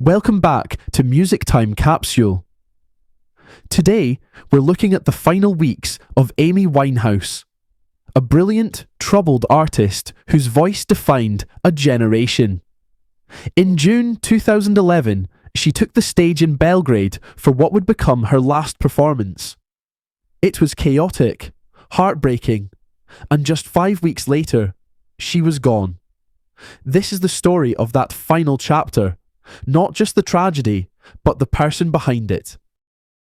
Welcome back to Music Time Capsule. Today, we're looking at the final weeks of Amy Winehouse, a brilliant, troubled artist whose voice defined a generation. In June 2011, she took the stage in Belgrade for what would become her last performance. It was chaotic, heartbreaking, and just 5 weeks later, she was gone. This is the story of that final chapter, not just the tragedy, but the person behind it.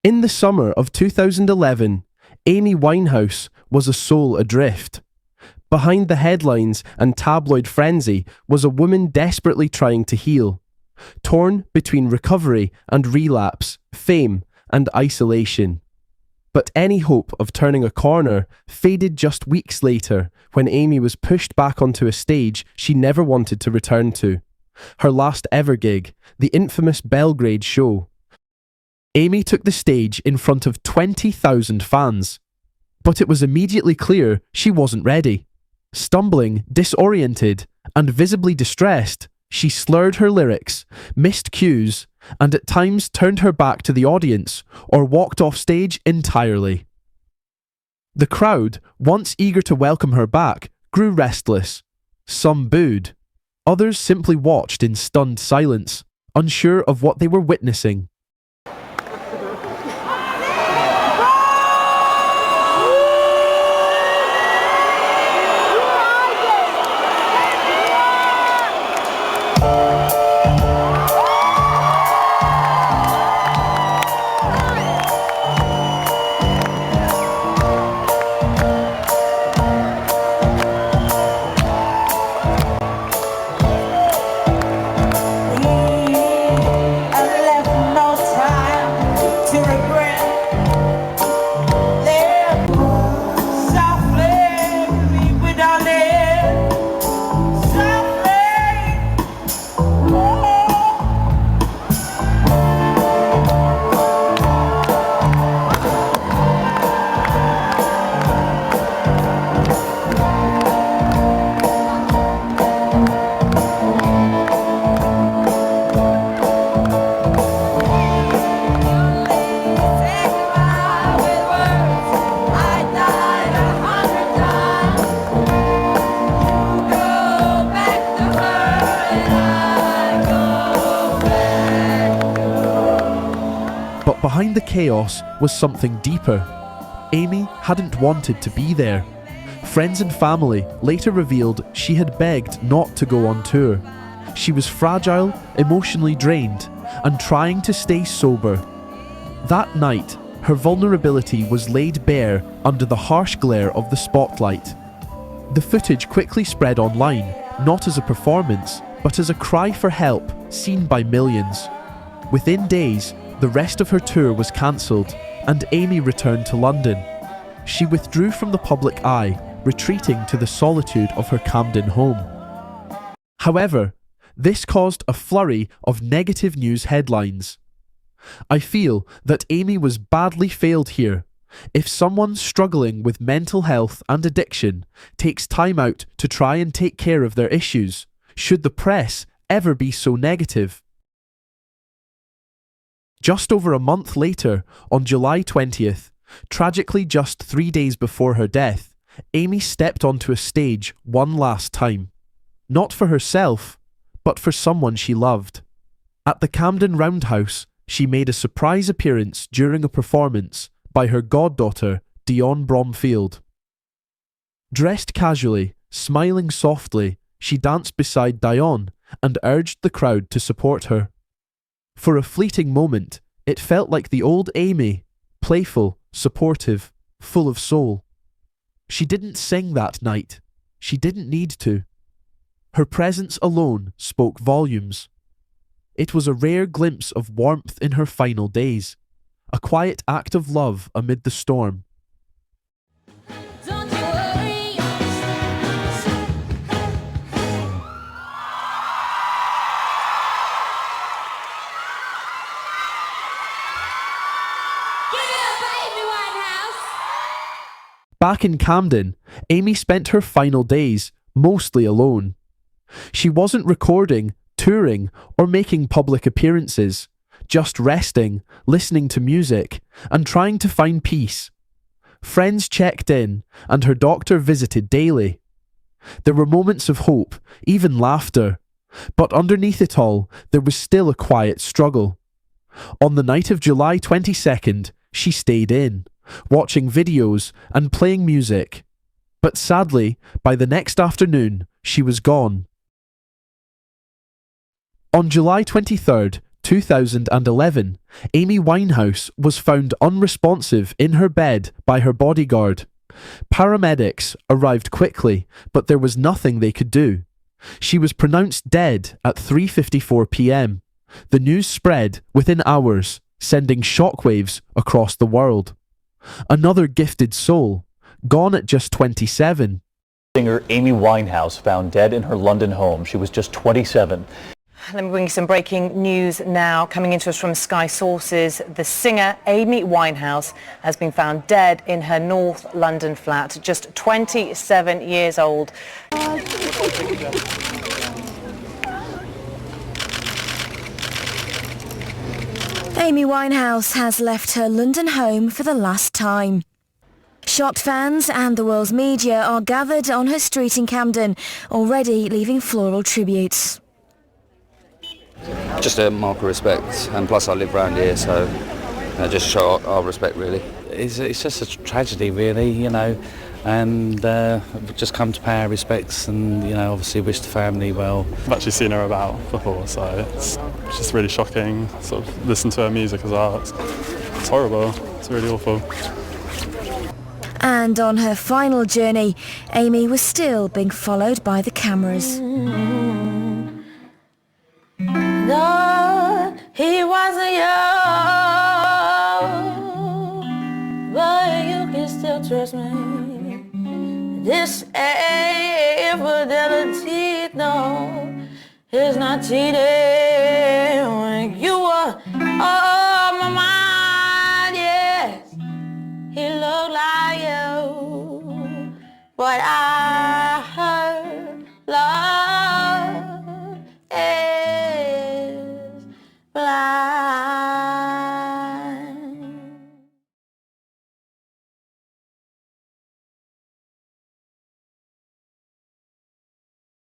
In the summer of 2011, Amy Winehouse was a soul adrift. Behind the headlines and tabloid frenzy was a woman desperately trying to heal, torn between recovery and relapse, fame and isolation. But any hope of turning a corner faded just weeks later when Amy was pushed back onto a stage she never wanted to return to. Her last ever gig, the infamous Belgrade show. Amy took the stage in front of 20,000 fans. But it was immediately clear she wasn't ready. Stumbling, disoriented, and visibly distressed, she slurred her lyrics, missed cues, and at times turned her back to the audience or walked off stage entirely. The crowd, once eager to welcome her back, grew restless. Some booed. Others simply watched in stunned silence, unsure of what they were witnessing. But behind the chaos was something deeper. Amy hadn't wanted to be there. Friends and family later revealed she had begged not to go on tour. She was fragile, emotionally drained, and trying to stay sober. That night, her vulnerability was laid bare under the harsh glare of the spotlight. The footage quickly spread online, not as a performance, but as a cry for help seen by millions. Within days, the rest of her tour was cancelled, and Amy returned to London. She withdrew from the public eye, retreating to the solitude of her Camden home. However, this caused a flurry of negative news headlines. I feel that Amy was badly failed here. If someone struggling with mental health and addiction takes time out to try and take care of their issues, should the press ever be so negative? Just over a month later, on July 20th, tragically just 3 days before her death, Amy stepped onto a stage one last time. Not for herself, but for someone she loved. At the Camden Roundhouse, she made a surprise appearance during a performance by her goddaughter, Dionne Bromfield. Dressed casually, smiling softly, she danced beside Dionne and urged the crowd to support her. For a fleeting moment, it felt like the old Amy, playful, supportive, full of soul. She didn't sing that night. She didn't need to. Her presence alone spoke volumes. It was a rare glimpse of warmth in her final days, a quiet act of love amid the storm. Back in Camden, Amy spent her final days mostly alone. She wasn't recording, touring or making public appearances, just resting, listening to music, and trying to find peace. Friends checked in, and her doctor visited daily. There were moments of hope, even laughter, but underneath it all, there was still a quiet struggle. On the night of July 22nd, she stayed in, watching videos and playing music. But sadly, by the next afternoon, she was gone. On July 23rd, 2011, Amy Winehouse was found unresponsive in her bed by her bodyguard. Paramedics arrived quickly, but there was nothing they could do. She was pronounced dead at 3:54 p.m. The news spread within hours, sending shockwaves across the world. Another gifted soul, gone at just 27. Singer Amy Winehouse found dead in her London home. She was just 27. Let me bring you some breaking news now. Coming into us from Sky Sources, the singer Amy Winehouse has been found dead in her North London flat, just 27 years old. Amy Winehouse has left her London home for the last time. Shocked fans and the world's media are gathered on her street in Camden, already leaving floral tributes. Just a mark of respect, and plus I live around here, so just show our respect, really. It's just a tragedy, really, and we've just come to pay our respects and, obviously wish the family well. I've actually seen her about before, so it's just really shocking, sort of listen to her music as well. It's horrible, it's really awful. And on her final journey, Amy was still being followed by the cameras. No, he wasn't young, but you can still trust me. This ain't infidelity, no, it's not cheating. When you were on my mind, yes, he looked like you, but I